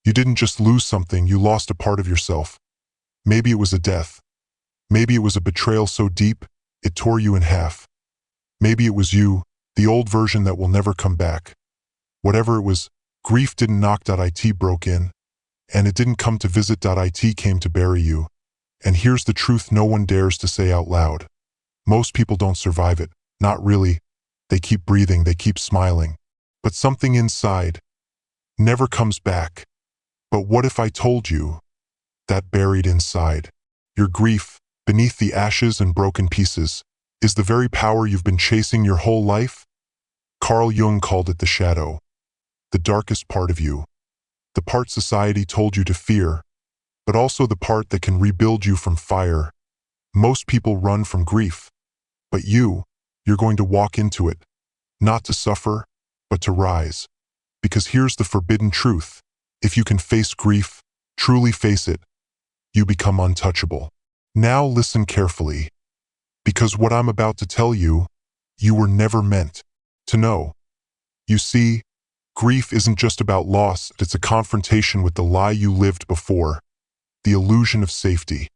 You didn't just lose something, you lost a part of yourself. Maybe it was a death. Maybe it was a betrayal so deep, it tore you in half. Maybe it was you, the old version that will never come back. Whatever it was, grief didn't knock. It broke in. And it didn't come to visit. It came to bury you. And here's the truth no one dares to say out loud. Most people don't survive it. Not really. They keep breathing, they keep smiling. But something inside never comes back. But what if I told you that buried inside your grief, beneath the ashes and broken pieces, is the very power you've been chasing your whole life? Carl Jung called it the shadow, the darkest part of you, the part society told you to fear, but also the part that can rebuild you from fire. Most people run from grief, but you're going to walk into it, not to suffer, but to rise. Because here's the forbidden truth. If you can face grief, truly face it, you become untouchable. Now listen carefully, because what I'm about to tell you, you were never meant to know. You see, grief isn't just about loss, it's a confrontation with the lie you lived before, the illusion of safety,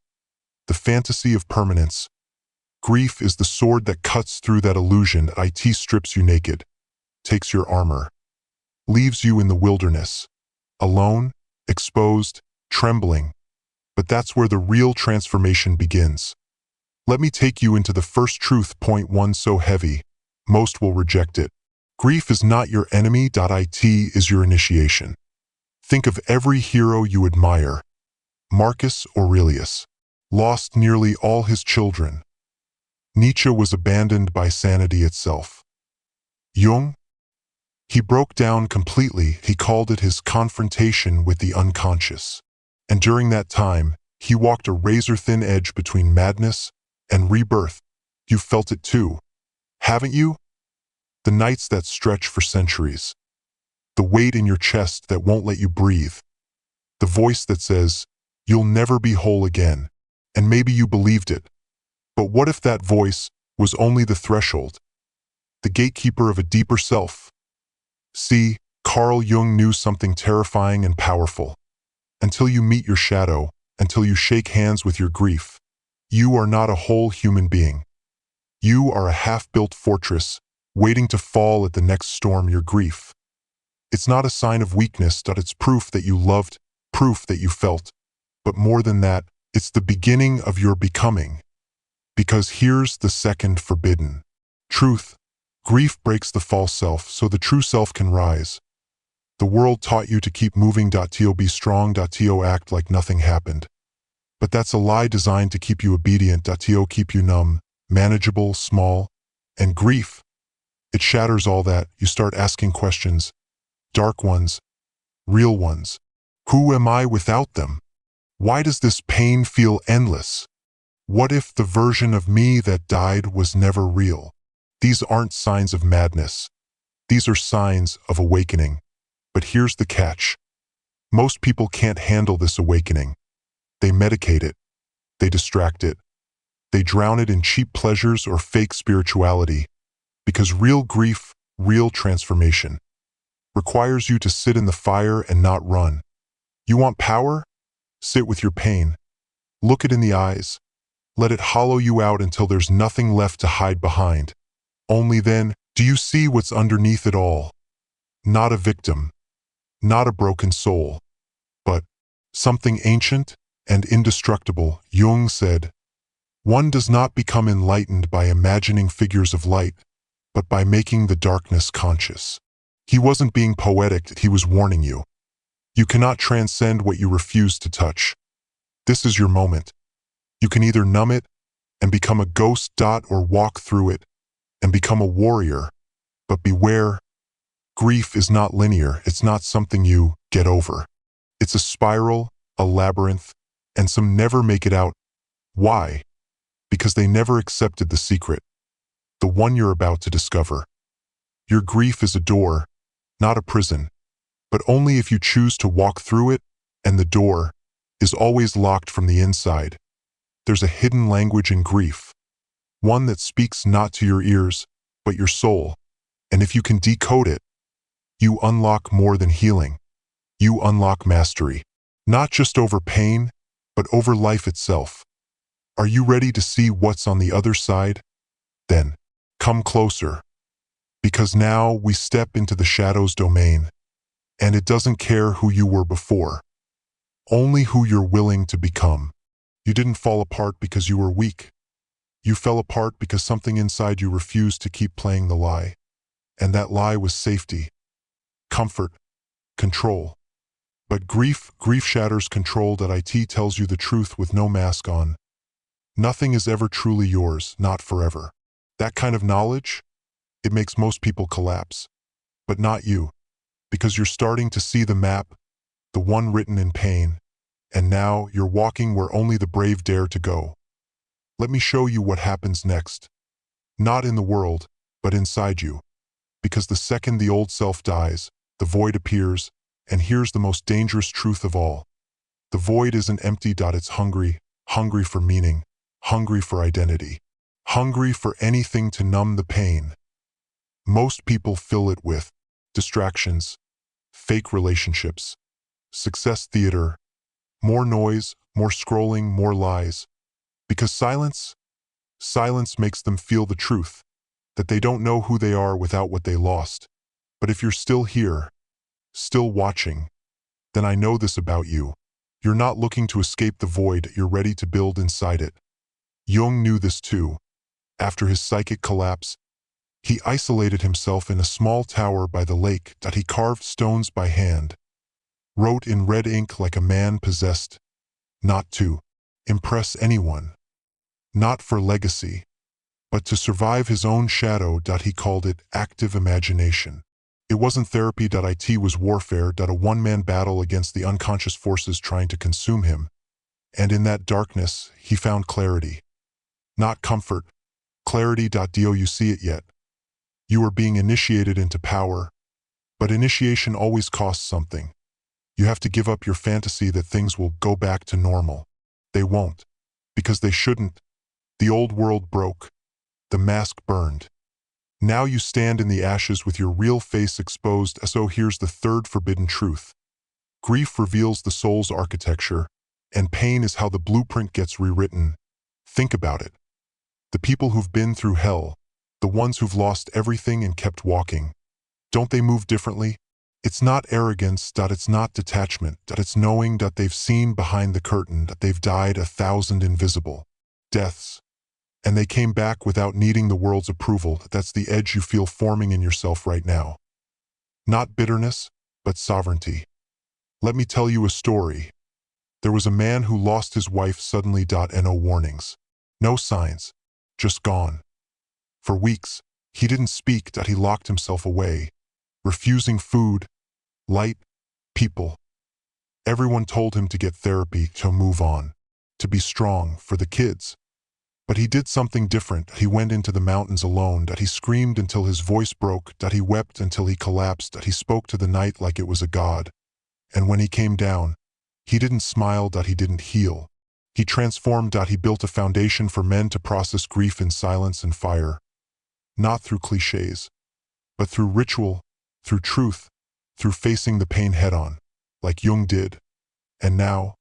the fantasy of permanence. Grief is the sword that cuts through that illusion. It strips you naked, takes your armor, leaves you in the wilderness, alone, exposed, trembling. But that's where the real transformation begins. Let me take you into the first truth. Point 1, so heavy, most will reject it. Grief is not your enemy. It is your initiation. Think of every hero you admire. Marcus Aurelius lost nearly all his children. Nietzsche was abandoned by sanity itself. Jung? He broke down completely. He called it his confrontation with the unconscious. And during that time, he walked a razor-thin edge between madness and rebirth. You felt it too, haven't you? The nights that stretch for centuries. The weight in your chest that won't let you breathe. The voice that says, you'll never be whole again. And maybe you believed it. But what if that voice was only the threshold, the gatekeeper of a deeper self? See, Carl Jung knew something terrifying and powerful. Until you meet your shadow, until you shake hands with your grief, you are not a whole human being. You are a half-built fortress, waiting to fall at the next storm. Your grief. It's not a sign of weakness, it's proof that you loved, proof that you felt. But more than that, it's the beginning of your becoming. Because here's the second forbidden truth. Grief breaks the false self so the true self can rise. The world taught you to keep moving. To be strong. To act like nothing happened. But that's a lie designed to keep you obedient. To keep you numb, manageable, small. And grief, it shatters all that. You start asking questions. Dark ones. Real ones. Who am I without them? Why does this pain feel endless? What if the version of me that died was never real? These aren't signs of madness. These are signs of awakening. But here's the catch. Most people can't handle this awakening. They medicate it. They distract it. They drown it in cheap pleasures or fake spirituality. Because real grief, real transformation, requires you to sit in the fire and not run. You want power? Sit with your pain. Look it in the eyes. Let it hollow you out until there's nothing left to hide behind. Only then do you see what's underneath it all. Not a victim. Not a broken soul. But something ancient and indestructible. Jung said, one does not become enlightened by imagining figures of light, but by making the darkness conscious. He wasn't being poetic, he was warning you. You cannot transcend what you refuse to touch. This is your moment. You can either numb it and become a ghost. Or walk through it and become a warrior. But beware, grief is not linear. It's not something you get over. It's a spiral, a labyrinth, and some never make it out. Why? Because they never accepted the secret, the one you're about to discover. Your grief is a door, not a prison, but only if you choose to walk through it, and the door is always locked from the inside. There's a hidden language in grief, one that speaks not to your ears, but your soul. And if you can decode it, you unlock more than healing. you unlock mastery. Not just over pain, but over life itself. Are you ready to see what's on the other side? Then, come closer. Because now we step into the shadows domain, and it doesn't care who you were before, only who you're willing to become. You didn't fall apart because you were weak. You fell apart because something inside you refused to keep playing the lie. And that lie was safety, comfort, control. But grief shatters control. It tells you the truth with no mask on. Nothing is ever truly yours, not forever. That kind of knowledge, it makes most people collapse. But not you, because you're starting to see the map, the one written in pain, and now you're walking where only the brave dare to go. Let me show you what happens next. Not in the world, but inside you. Because the second the old self dies, the void appears, and here's the most dangerous truth of all. The void isn't empty. It's hungry, hungry for meaning, hungry for identity, hungry for anything to numb the pain. Most people fill it with distractions, fake relationships, success theater, more noise, more scrolling, more lies. Because silence makes them feel the truth, that they don't know who they are without what they lost. But if you're still here, still watching, then I know this about you. You're not looking to escape the void, you're ready to build inside it. Jung knew this too. After his psychic collapse, he isolated himself in a small tower by the lake. He carved stones by hand, wrote in red ink like a man possessed, not to impress anyone, not for legacy, but to survive his own shadow. He called it active imagination. It wasn't therapy. It was warfare. A one-man battle against the unconscious forces trying to consume him. And in that darkness, he found clarity. Not comfort, clarity. Do you see it yet? You are being initiated into power, but initiation always costs something. You have to give up your fantasy that things will go back to normal. They won't, because they shouldn't. The old world broke. The mask burned. Now you stand in the ashes with your real face exposed. So here's the third forbidden truth. Grief reveals the soul's architecture, and pain is how the blueprint gets rewritten. Think about it. The people who've been through hell, the ones who've lost everything and kept walking, don't they move differently? It's not arrogance. It's not detachment. It's knowing that they've seen behind the curtain, that they've died 1,000 invisible deaths. And they came back without needing the world's approval. That's the edge you feel forming in yourself right now. Not bitterness, but sovereignty. Let me tell you a story. There was a man who lost his wife suddenly. No warnings. No signs. Just gone. For weeks, he didn't speak. He locked himself away, refusing food, light, people. Everyone told him to get therapy, to move on, to be strong for the kids. But he did something different. He went into the mountains alone. He screamed until his voice broke. He wept until he collapsed. He spoke to the night like it was a god. And when he came down, he didn't smile. He didn't heal. He transformed. He built a foundation for men to process grief in silence and fire. Not through cliches, but through ritual, through truth, through facing the pain head-on, like Jung did. And now,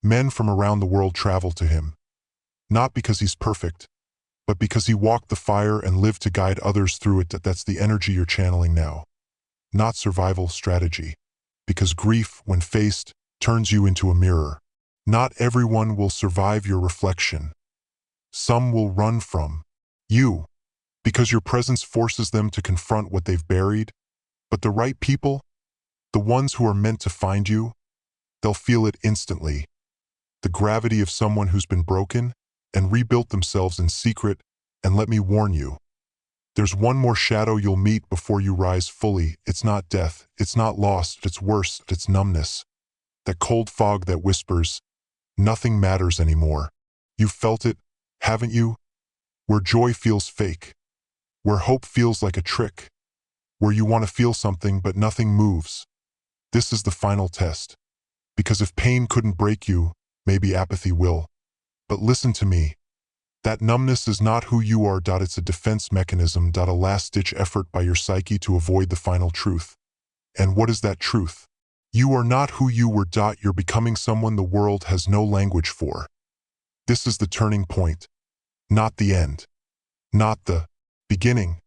men from around the world travel to him. Not because he's perfect, but because he walked the fire and lived to guide others through it. That's the energy you're channeling now. Not survival strategy. Because grief, when faced, turns you into a mirror. Not everyone will survive your reflection. Some will run from you, because your presence forces them to confront what they've buried. But the right people, the ones who are meant to find you, they'll feel it instantly. The gravity of someone who's been broken and rebuilt themselves in secret. And let me warn you, there's one more shadow you'll meet before you rise fully. It's not death, it's not loss, it's worse, it's numbness. That cold fog that whispers, nothing matters anymore. You've felt it, haven't you? Where joy feels fake. Where hope feels like a trick. Where you want to feel something but nothing moves. This is the final test. Because if pain couldn't break you, maybe apathy will. But listen to me. That numbness is not who you are. It's a defense mechanism. A last-ditch effort by your psyche to avoid the final truth. And what is that truth? You are not who you were. You're becoming someone the world has no language for. This is the turning point, not the end, not the beginning,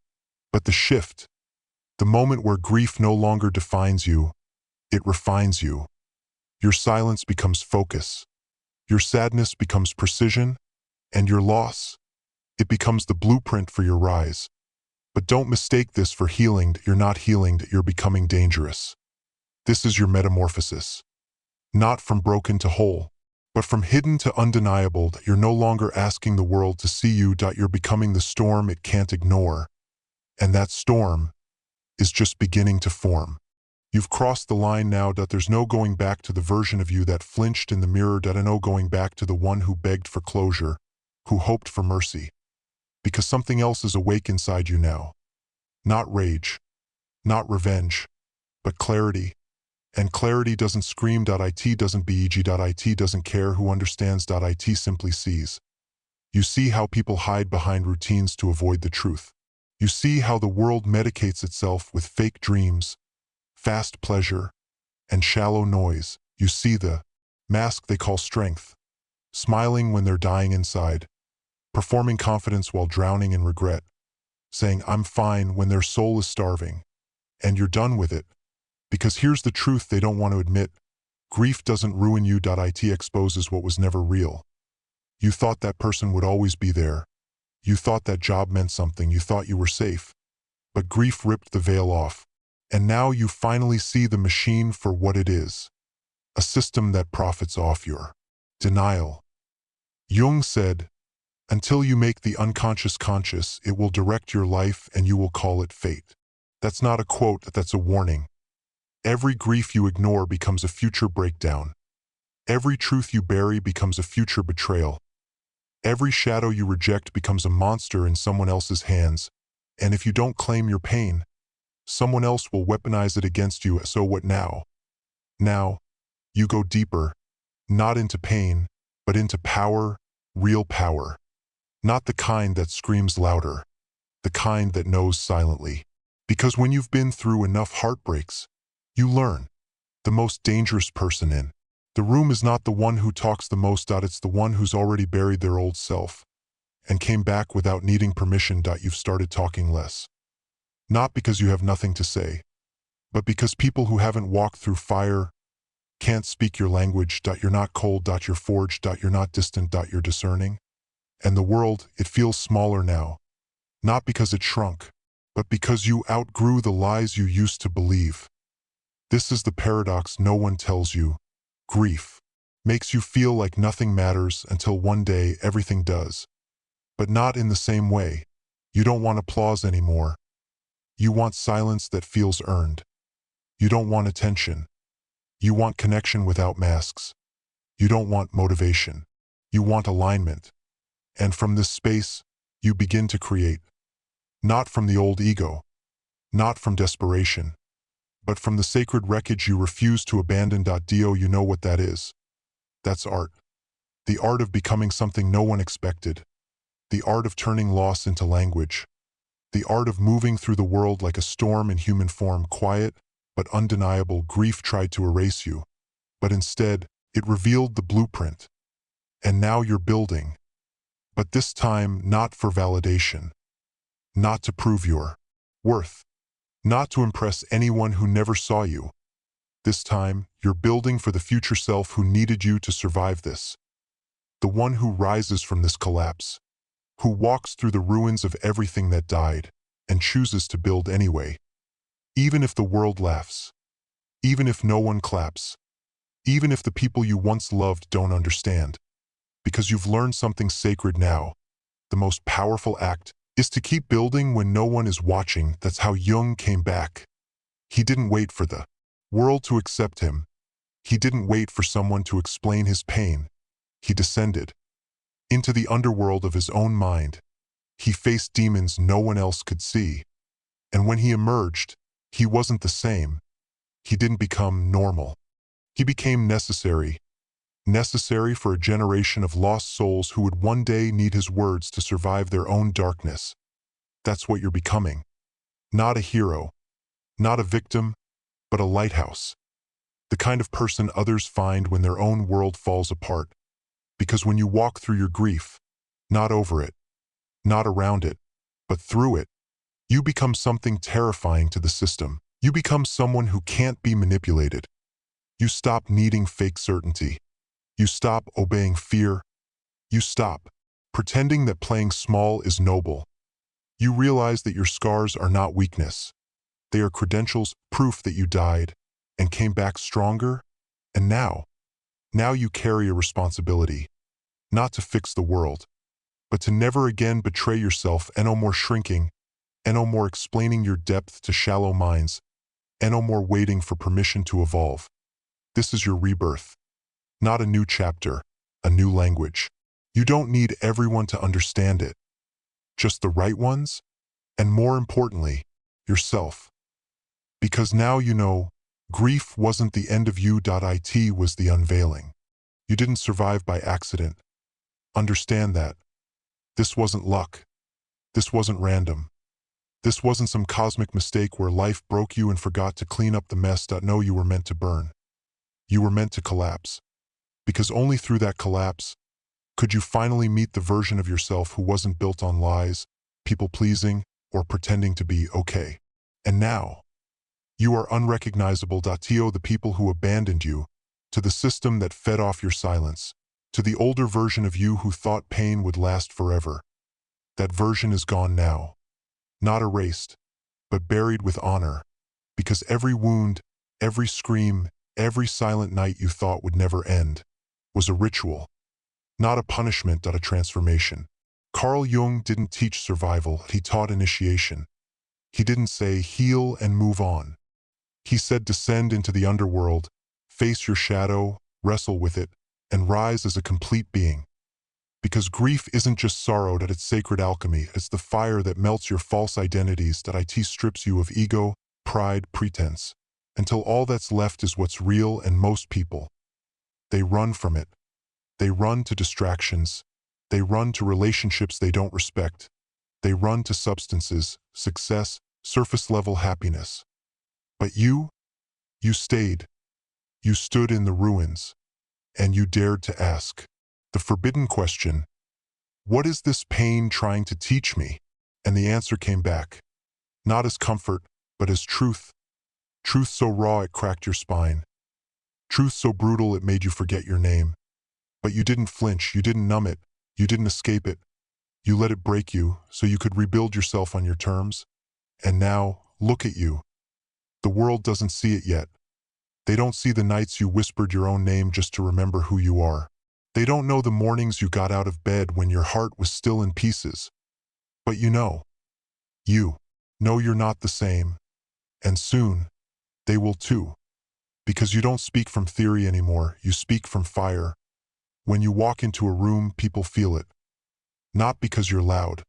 but the shift. The moment where grief no longer defines you, it refines you. Your silence becomes focus. Your sadness becomes precision, and your loss, it becomes the blueprint for your rise. But don't mistake this for healing. You're not healing, you're becoming dangerous. This is your metamorphosis. Not from broken to whole, but from hidden to undeniable. That you're no longer asking the world to see you. You're becoming the storm it can't ignore. And that storm is just beginning to form. You've crossed the line now. There's no going back to the version of you that flinched in the mirror. No going back to the one who begged for closure, who hoped for mercy. Because something else is awake inside you now. Not rage, not revenge, but clarity. And clarity doesn't scream. It doesn't beg. It doesn't care who understands. It simply sees. You see how people hide behind routines to avoid the truth. You see how the world medicates itself with fake dreams, fast pleasure, and shallow noise. You see the mask they call strength, smiling when they're dying inside, performing confidence while drowning in regret, saying I'm fine when their soul is starving. And you're done with it. Because here's the truth they don't want to admit. Grief doesn't ruin you. It exposes what was never real. You thought that person would always be there. You thought that job meant something. You thought you were safe. But grief ripped the veil off. And now you finally see the machine for what it is. A system that profits off your denial. Jung said, until you make the unconscious conscious, it will direct your life and you will call it fate. That's not a quote, that's a warning. Every grief you ignore becomes a future breakdown. Every truth you bury becomes a future betrayal. Every shadow you reject becomes a monster in someone else's hands. And if you don't claim your pain, someone else will weaponize it against you. So what now? Now, you go deeper, not into pain, but into power, real power. Not the kind that screams louder, the kind that knows silently. Because when you've been through enough heartbreaks, you learn. The most dangerous person in the room is not the one who talks the most. It's the one who's already buried their old self and came back without needing permission. You've started talking less. Not because you have nothing to say, but because people who haven't walked through fire can't speak your language. You're not cold. You're forged. You're not distant. You're discerning. And the world, it feels smaller now. Not because it shrunk, but because you outgrew the lies you used to believe. This is the paradox no one tells you. Grief makes you feel like nothing matters until one day everything does. But not in the same way. You don't want applause anymore. You want silence that feels earned. You don't want attention. You want connection without masks. You don't want motivation. You want alignment. And from this space, you begin to create. Not from the old ego. Not from desperation. But from the sacred wreckage you refuse to abandon. You know what that is. That's art. The art of becoming something no one expected. The art of turning loss into language. The art of moving through the world like a storm in human form, quiet but undeniable. Grief tried to erase you, but instead, it revealed the blueprint. And now you're building. But this time, not for validation. Not to prove your worth. Not to impress anyone who never saw you. This time, you're building for the future self who needed you to survive this. The one who rises from this collapse. Who walks through the ruins of everything that died and chooses to build anyway. Even if the world laughs. Even if no one claps. Even if the people you once loved don't understand. Because you've learned something sacred now. The most powerful act is to keep building when no one is watching. That's how Jung came back. He didn't wait for the world to accept him. He didn't wait for someone to explain his pain. He descended into the underworld of his own mind. He faced demons no one else could see. And when he emerged, he wasn't the same. He didn't become normal. He became necessary. Necessary for a generation of lost souls who would one day need his words to survive their own darkness. That's what you're becoming. Not a hero. Not a victim, but a lighthouse. The kind of person others find when their own world falls apart. Because when you walk through your grief, not over it, not around it, but through it, you become something terrifying to the system. You become someone who can't be manipulated. You stop needing fake certainty. You stop obeying fear. You stop pretending that playing small is noble. You realize that your scars are not weakness. They are credentials, proof that you died and came back stronger. And now you carry a responsibility, not to fix the world, but to never again betray yourself. And no more shrinking, and no more explaining your depth to shallow minds, and no more waiting for permission to evolve. This is your rebirth, not a new chapter, a new language. You don't need everyone to understand it, just the right ones, and more importantly, yourself. Because now you know, grief wasn't the end of you. It was the unveiling. You didn't survive by accident. Understand that. This wasn't luck. This wasn't random. This wasn't some cosmic mistake where life broke you and forgot to clean up the mess. No, you were meant to burn. You were meant to collapse. Because only through that collapse could you finally meet the version of yourself who wasn't built on lies, people-pleasing, or pretending to be okay. And now, you are unrecognizable. To the people who abandoned you, to the system that fed off your silence, to the older version of you who thought pain would last forever. That version is gone now. Not erased, but buried with honor. Because every wound, every scream, every silent night you thought would never end was a ritual, not a punishment. A transformation. Carl Jung didn't teach survival, he taught initiation. He didn't say heal and move on. He said descend into the underworld, face your shadow, wrestle with it, and rise as a complete being. Because grief isn't just sorrow, it's sacred alchemy. It's the fire that melts your false identities. It strips you of ego, pride, pretense, until all that's left is what's real. And most people, they run from it. They run to distractions. They run to relationships they don't respect. They run to substances, success, surface-level happiness. But you stayed. You stood in the ruins, and you dared to ask the forbidden question, what is this pain trying to teach me? And the answer came back, not as comfort, but as truth. Truth so raw it cracked your spine. Truth so brutal it made you forget your name. But you didn't flinch, you didn't numb it, you didn't escape it. You let it break you so you could rebuild yourself on your terms. And now, look at you. The world doesn't see it yet. They don't see the nights you whispered your own name just to remember who you are. They don't know the mornings you got out of bed when your heart was still in pieces. But you know you're not the same. And soon, they will too. Because you don't speak from theory anymore, you speak from fire. When you walk into a room, people feel it. Not because you're loud,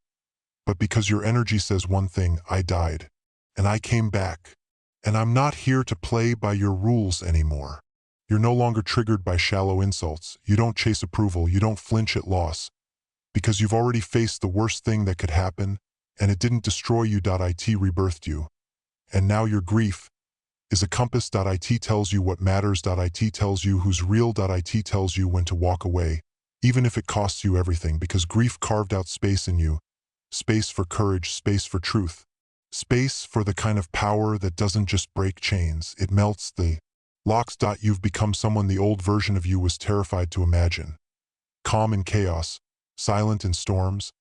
but because your energy says one thing: I died, and I came back. And I'm not here to play by your rules anymore. You're no longer triggered by shallow insults. You don't chase approval. You don't flinch at loss. Because you've already faced the worst thing that could happen, and it didn't destroy you. It rebirthed you. And now your grief is a compass. It tells you what matters. It tells you who's real. It tells you when to walk away, even if it costs you everything. Because grief carved out space in you. Space for courage, space for truth. Space for the kind of power that doesn't just break chains, it melts the locks. You've become someone the old version of you was terrified to imagine. Calm in chaos, silent in storms,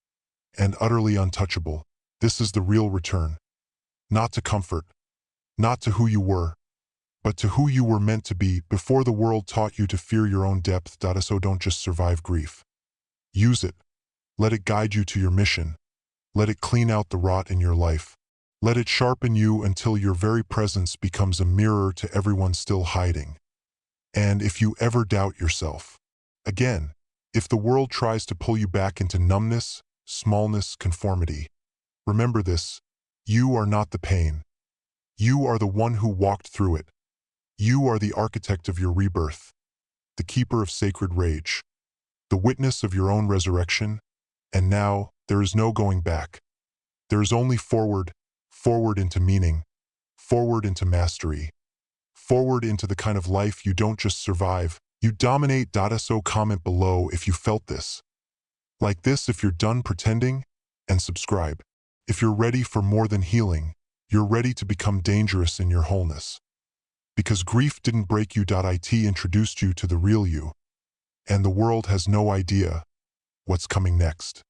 and utterly untouchable. This is the real return. Not to comfort, not to who you were, but to who you were meant to be before the world taught you to fear your own depth. So don't just survive grief. Use it. Let it guide you to your mission. Let it clean out the rot in your life. Let it sharpen you until your very presence becomes a mirror to everyone still hiding. And if you ever doubt yourself, again, if the world tries to pull you back into numbness, smallness, conformity, remember this: you are not the pain. You are the one who walked through it. You are the architect of your rebirth, the keeper of sacred rage, the witness of your own resurrection. And now, there is no going back. There is only forward, forward into meaning, forward into mastery, forward into the kind of life you don't just survive, you dominate. So comment below if you felt this. Like this if you're done pretending, and subscribe. If you're ready for more than healing, you're ready to become dangerous in your wholeness. Because grief didn't break you. It introduced you to the real you, and the world has no idea what's coming next.